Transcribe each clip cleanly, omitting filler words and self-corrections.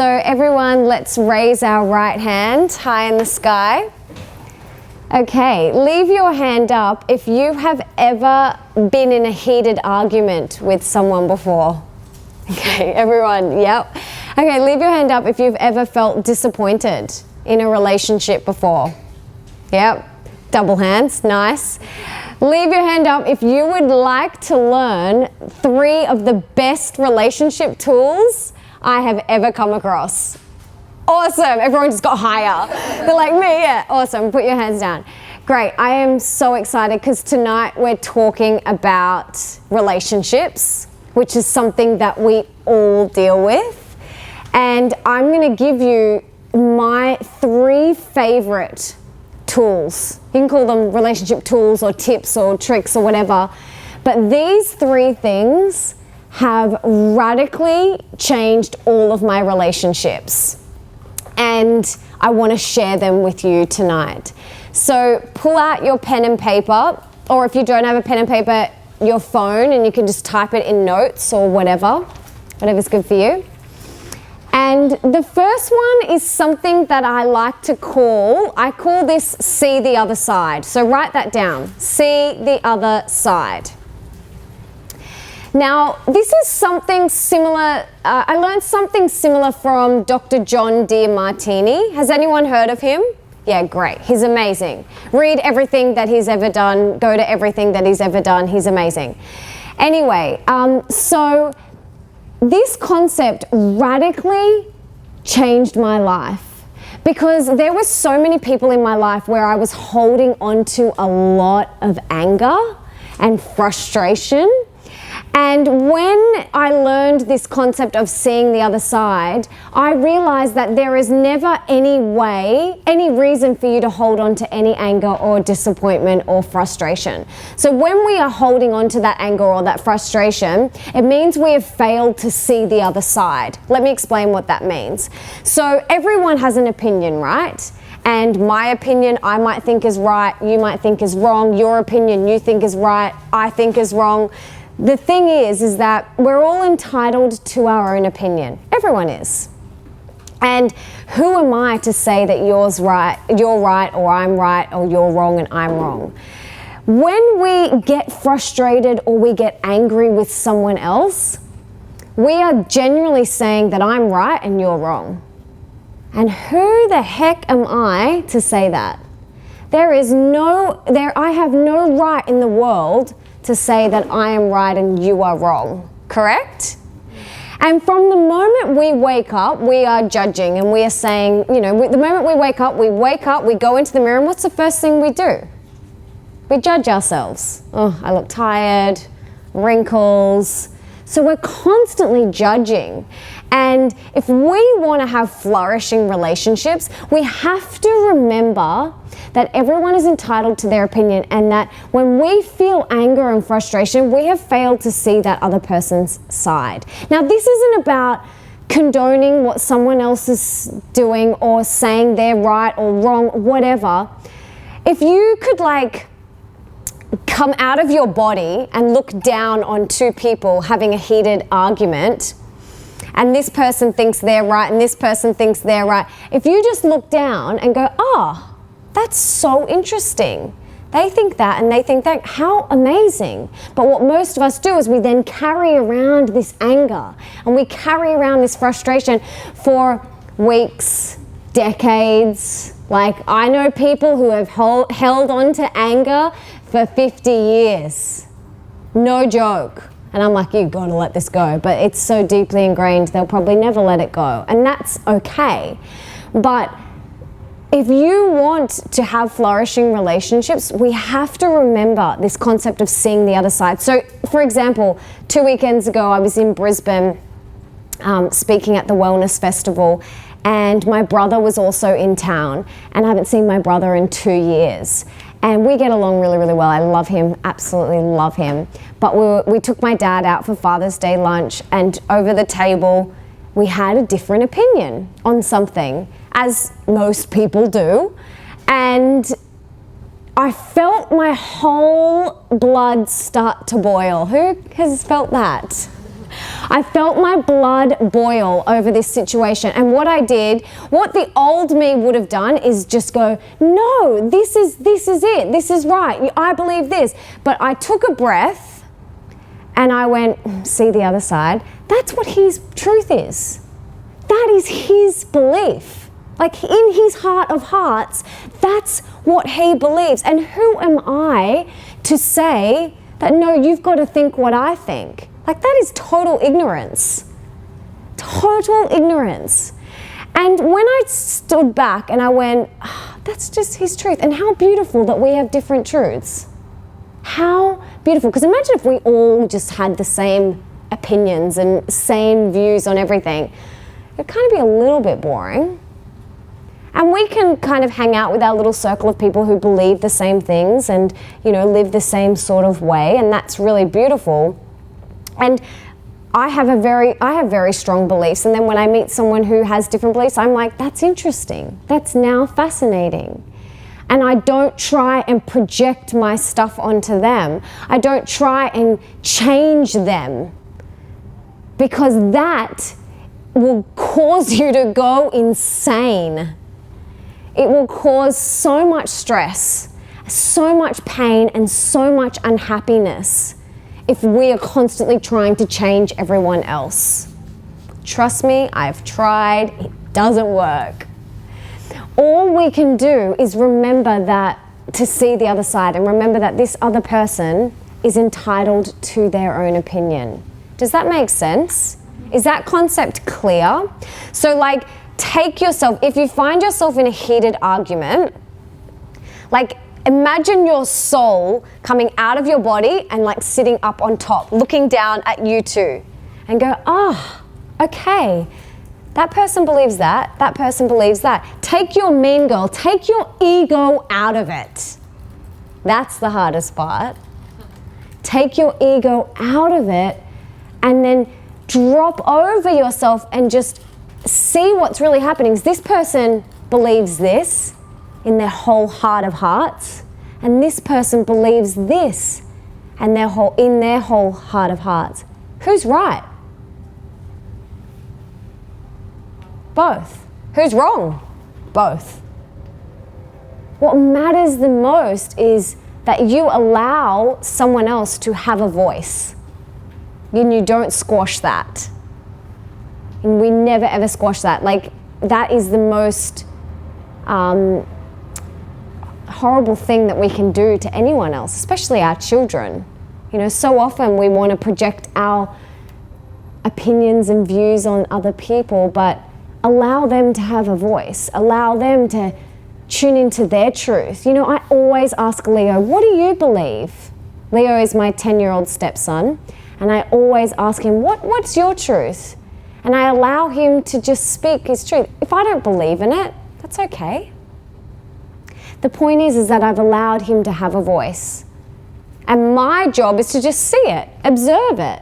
So everyone, let's raise our right hand high in the sky. Okay, leave your hand up if you have ever been in a heated argument with someone before. Okay, everyone, yep. Okay, leave your hand up if you've ever felt disappointed in a relationship before. Yep, double hands, nice. Leave your hand up if you would like to learn 3 of the best relationship tools I have ever come across. Awesome, everyone just got higher. They're like me, yeah, awesome, put your hands down. Great, I am so excited because tonight we're talking about relationships, which is something that we all deal with. And I'm gonna give you my 3 favorite tools. You can call them relationship tools or tips or tricks or whatever. But these 3 things have radically changed all of my relationships. And I want to share them with you tonight. So pull out your pen and paper, or if you don't have a pen and paper, your phone, and you can just type it in notes or whatever's good for you. And the first one is something that I like to I call this see the other side. So write that down, see the other side. Now, this is something similar, I learned something similar from Dr. John Demartini. Has anyone heard of him? Yeah, great. He's amazing. Read everything that he's ever done. Go to everything that he's ever done. He's amazing. Anyway, so this concept radically changed my life because there were so many people in my life where I was holding on to a lot of anger and frustration. And when I learned this concept of seeing the other side, I realized that there is never any reason for you to hold on to any anger or disappointment or frustration. So when we are holding on to that anger or that frustration, it means we have failed to see the other side. Let me explain what that means. So everyone has an opinion, right? And my opinion, I might think is right, you might think is wrong, your opinion you think is right, I think is wrong. The thing is that we're all entitled to our own opinion. Everyone is. And who am I to say that you're right, or I'm right, or you're wrong and I'm wrong? When we get frustrated or we get angry with someone else, we are genuinely saying that I'm right and you're wrong. And who the heck am I to say that? I have no right in the world to say that I am right and you are wrong, correct? And from the moment we wake up, we are judging and we are saying, the moment we wake up, we go into the mirror, and what's the first thing we do? We judge ourselves. Oh, I look tired, wrinkles. So we're constantly judging. And if we want to have flourishing relationships, we have to remember that everyone is entitled to their opinion, and that when we feel anger and frustration, we have failed to see that other person's side. Now, this isn't about condoning what someone else is doing or saying they're right or wrong, whatever. If you could come out of your body and look down on 2 people having a heated argument, and this person thinks they're right and this person thinks they're right, if you just look down and go, that's so interesting. They think that and they think that. How amazing. But what most of us do is we then carry around this anger and we carry around this frustration for weeks, decades. I know people who have held on to anger for 50 years. No joke. And I'm like, you've got to let this go. But it's so deeply ingrained, they'll probably never let it go. And that's okay. But if you want to have flourishing relationships, we have to remember this concept of seeing the other side. So, for example, 2 weekends ago, I was in Brisbane speaking at the Wellness Festival, and my brother was also in town, and I haven't seen my brother in 2 years. And we get along really, really well. I love him, absolutely love him. But we took my dad out for Father's Day lunch, and over the table, we had a different opinion on something, as most people do. And I felt my whole blood start to boil. Who has felt that? I felt my blood boil over this situation. And what I did, what the old me would have done is just go, no, this is it. This is right. I believe this. But I took a breath and I went, see the other side. That's what his truth is. That is his belief. Like in his heart of hearts, that's what he believes. And who am I to say that, no, you've got to think what I think? Like that is total ignorance. Total ignorance. And when I stood back and I went, oh, that's just his truth. And how beautiful that we have different truths. How beautiful. Because imagine if we all just had the same opinions and same views on everything. It'd kind of be a little bit boring. And we can kind of hang out with our little circle of people who believe the same things and, you know, live the same sort of way. And that's really beautiful. And I have very strong beliefs. And then when I meet someone who has different beliefs, I'm like, that's interesting. That's now fascinating. And I don't try and project my stuff onto them. I don't try and change them, because that will cause you to go insane. It will cause so much stress, so much pain, and so much unhappiness if we are constantly trying to change everyone else. Trust me, I've tried, it doesn't work. All we can do is remember that, to see the other side, and remember that this other person is entitled to their own opinion. Does that make sense? Is that concept clear? So like, take yourself, if you find yourself in a heated argument, like imagine your soul coming out of your body and like sitting up on top, looking down at you two, and go, oh, okay, that person believes that, that person believes that. Take your mean girl, take your ego out of it. That's the hardest part. Take your ego out of it and then drop over yourself and just see what's really happening. This person believes this in their whole heart of hearts, and this person believes this and in their whole heart of hearts. Who's right? Both. Who's wrong? Both. What matters the most is that you allow someone else to have a voice, and you don't squash that. And we never ever squash that. Like, that is the most horrible thing that we can do to anyone else, especially our children. You know, so often we want to project our opinions and views on other people, but allow them to have a voice. Allow them to tune into their truth. You know, I always ask Leo, what do you believe? Leo is my 10-year-old stepson, and I always ask him, what's your truth? And I allow him to just speak his truth. If I don't believe in it, that's okay. The point is that I've allowed him to have a voice. And my job is to just see it, observe it,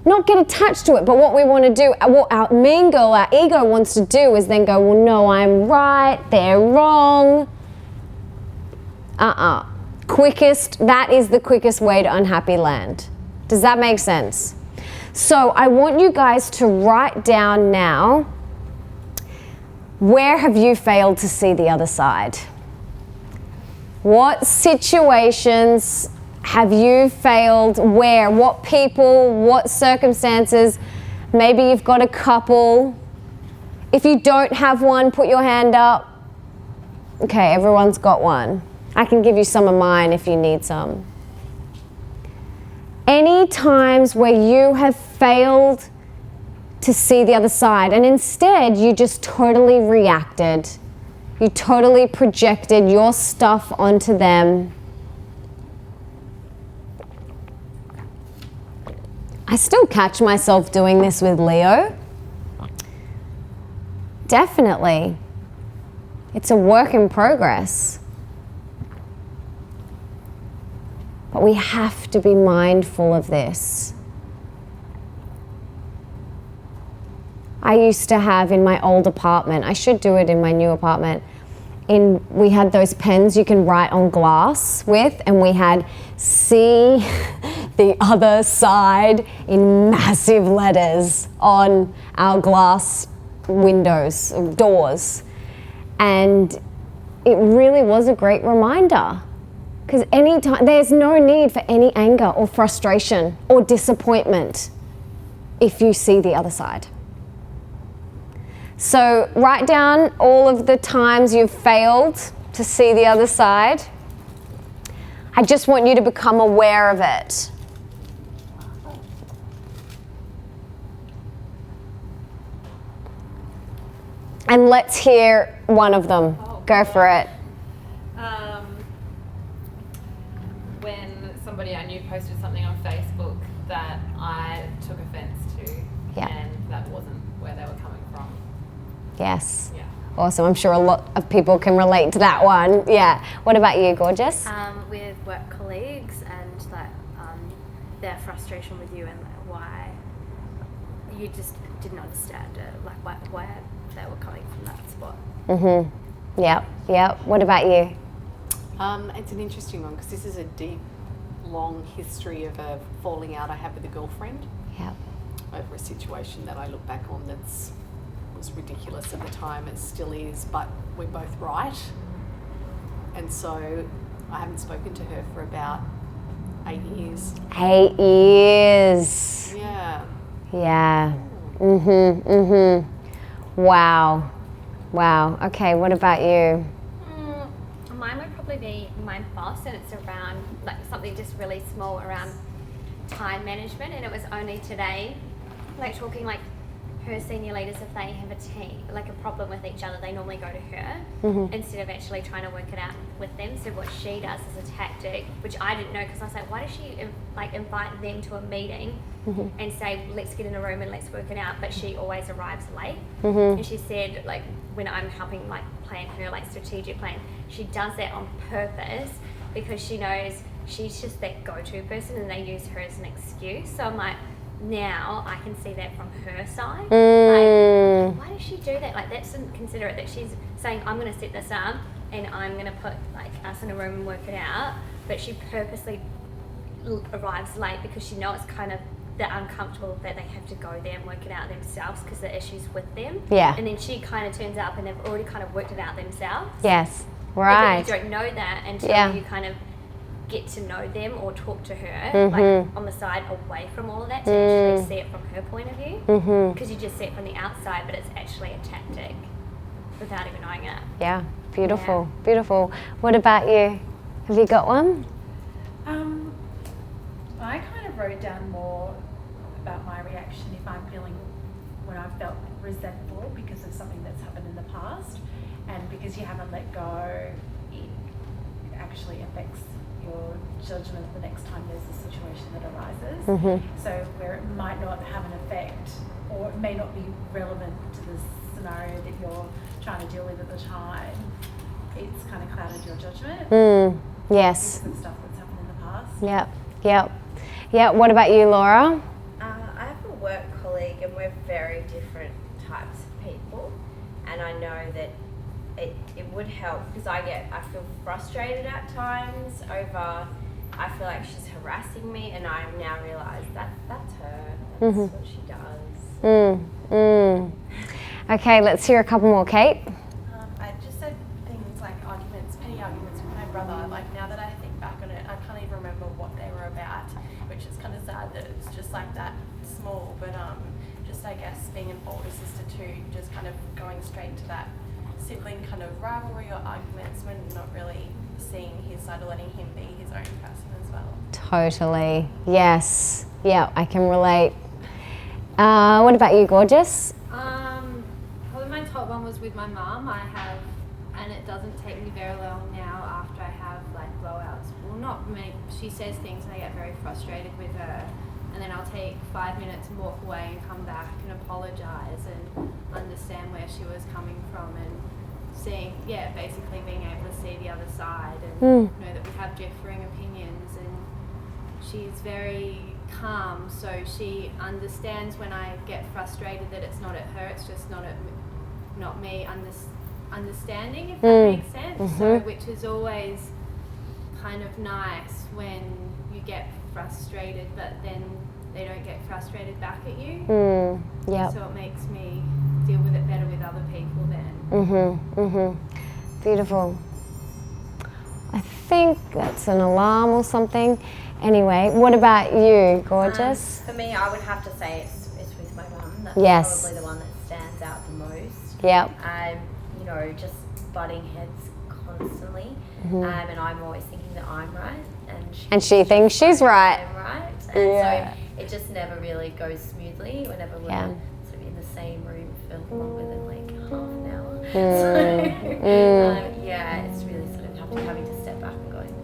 not get attached to it. But what we want to do, what our mean girl, our ego wants to do, is then go, well, no, I'm right, they're wrong. That is the quickest way to unhappy land. Does that make sense? So I want you guys to write down now, where have you failed to see the other side? What situations have you failed where? What people, what circumstances? Maybe you've got a couple. If you don't have one, put your hand up. Okay, everyone's got one. I can give you some of mine if you need some. Any times where you have failed to see the other side and instead you just totally reacted. You totally projected your stuff onto them. I still catch myself doing this with Leo. Definitely. It's a work in progress. But we have to be mindful of this. I used to have in my old apartment, I should do it in my new apartment, we had those pens you can write on glass with, and we had, see the other side in massive letters on our glass windows, doors. And it really was a great reminder. Because anytime, there's no need for any anger or frustration or disappointment if you see the other side. So write down all of the times you've failed to see the other side. I just want you to become aware of it. And let's hear one of them. Go for it. When somebody I knew posted something on Facebook that I took offense to, and that wasn't where they were coming from. Yes. Yeah. Awesome. I'm sure a lot of people can relate to that one. Yeah. What about you, gorgeous? With work colleagues and their frustration with you and why you just didn't understand it, like why they were coming from that spot. Yep. What about you? It's an interesting one because this is a deep, long history of a falling out I had with a girlfriend. Yep. Over a situation that I look back on was ridiculous at the time. It still is, but we're both right. And so I haven't spoken to her for about 8 years. 8 years. Yeah. Yeah. Wow. Okay, what about you? Mine would probably be my boss, and it's around like something just really small around time management. And it was only today, like talking like her senior leaders, if they have a team, like a problem with each other, they normally go to her instead of actually trying to work it out with them. So what she does is a tactic, which I didn't know, because I was like, why does she invite them to a meeting and say, let's get in a room and let's work it out? But she always arrives late. And she said, like, when I'm helping like plan her like strategic plan, she does that on purpose because she knows she's just that go-to person and they use her as an excuse. So I'm like, now I can see that from her side. Like, why does she do that? Like, that's inconsiderate that she's saying, I'm going to set this up and I'm going to put like us in a room and work it out. But she purposely arrives late because she knows it's kind of they're uncomfortable that they have to go there and work it out themselves because the issue's with them. Yeah. And then she kind of turns up and they've already kind of worked it out themselves. Yes. Right. But then you don't know that until you kind of get to know them or talk to her like on the side away from all of that to actually see it from her point of view, because you just see it from the outside but it's actually a tactic without even knowing it. Yeah, beautiful. What about you? Have you got one? I kind of wrote down more about my reaction if I'm feeling when I felt resentful because of something that's happened in the past, and because you haven't let go, it actually affects your judgment the next time there's a situation that arises. So where it might not have an effect or it may not be relevant to the scenario that you're trying to deal with at the time, it's kind of clouded your judgment. Yes. Because of stuff that's happened in the past. Yep. What about you, Laura? I have a work colleague and we're very different types of people, and I know that it would help because I feel frustrated at times over, I feel like she's harassing me, and I now realise that's her, that's what she does. Okay, let's hear a couple more, Kate. I just said things like arguments, petty arguments with my brother. Like, now that I think back on it, I can't even remember what they were about, which is kind of sad that it's just like that small. But just I guess being an older sister too, just kind of going straight to that sibling kind of rivalry or arguments when not really seeing his side or letting him be his own person as well. Totally. Yes. Yeah, I can relate. What about you, gorgeous? Probably my top one was with my mum. And it doesn't take me very long now after I have like blowouts. Well, not many. She says things and I get very frustrated with her. And then I'll take 5 minutes and walk away and come back and apologise and understand where she was coming from, and seeing, basically being able to see the other side and know that we have differing opinions. And she's very calm, so she understands when I get frustrated that it's not at her, it's just not me understanding, if that makes sense. So, which is always kind of nice when you get frustrated, but then they don't get frustrated back at you. Yep. So it makes me deal with it better with other people then. Beautiful. I think that's an alarm or something. Anyway, what about you, gorgeous? For me, I would have to say it's with my mum. That's Yes. probably the one that stands out the most. Yep. You know, just butting heads constantly. And I'm always thinking that I'm right. And she thinks she's right. I'm right. And Yeah. so it just never really goes smoothly whenever we're Yeah. sort of in the same room for longer than like half an hour. Yeah, it's really sort of having to step back and going,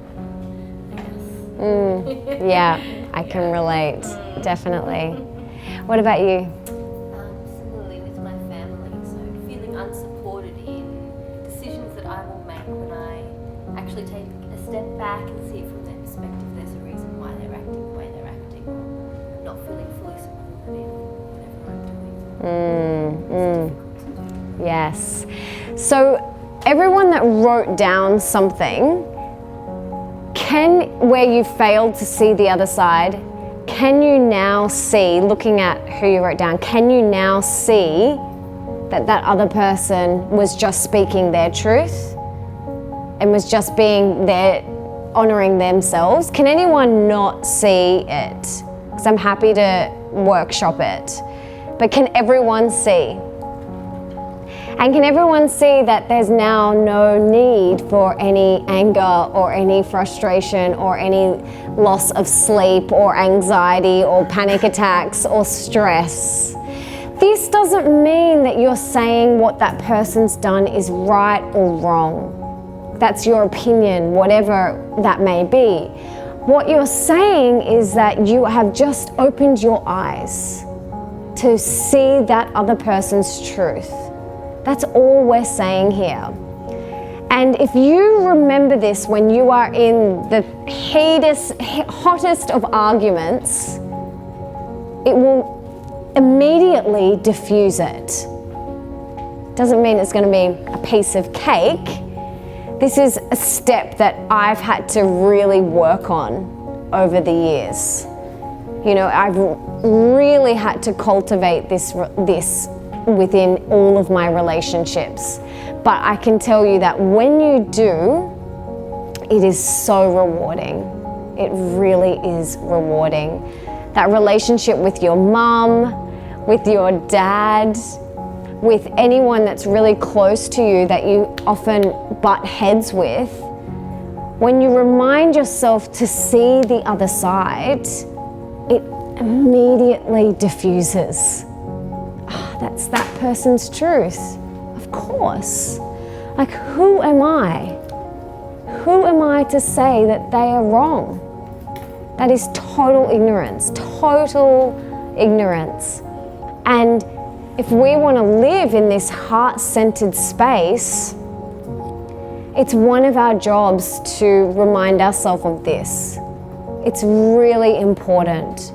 I guess. Yeah, I can relate, definitely. What about you? Similarly with my family, so feeling unsupported in decisions that I will make when I actually take a step back and see it from their perspective. There's a reason why they're acting the way they're acting, or not feeling fully supported in whatever I'm doing. It's difficult to do. Yes. So everyone that wrote down something, where you failed to see the other side, can you now see, looking at who you wrote down, can you now see that that other person was just speaking their truth and was just being there, honoring themselves? Can anyone not see it? Because I'm happy to workshop it. But can everyone see? And can everyone see that there's now no need for any anger or any frustration or any loss of sleep or anxiety or panic attacks or stress? This doesn't mean that you're saying what that person's done is right or wrong. That's your opinion, whatever that may be. What you're saying is that you have just opened your eyes to see that other person's truth. That's all we're saying here. And if you remember this when you are in the hottest of arguments, it will immediately diffuse it. Doesn't mean it's going to be a piece of cake. This is a step that I've had to really work on over the years. You know, I've really had to cultivate this within all of my relationships. But I can tell you that when you do, it is so rewarding. It really is rewarding. That relationship with your mum, with your dad, with anyone that's really close to you that you often butt heads with, when you remind yourself to see the other side, it immediately diffuses. That's that person's truth. Of course. Like, who am I? Who am I to say that they are wrong? That is total ignorance, total ignorance. And if we want to live in this heart-centered space, it's one of our jobs to remind ourselves of this. It's really important.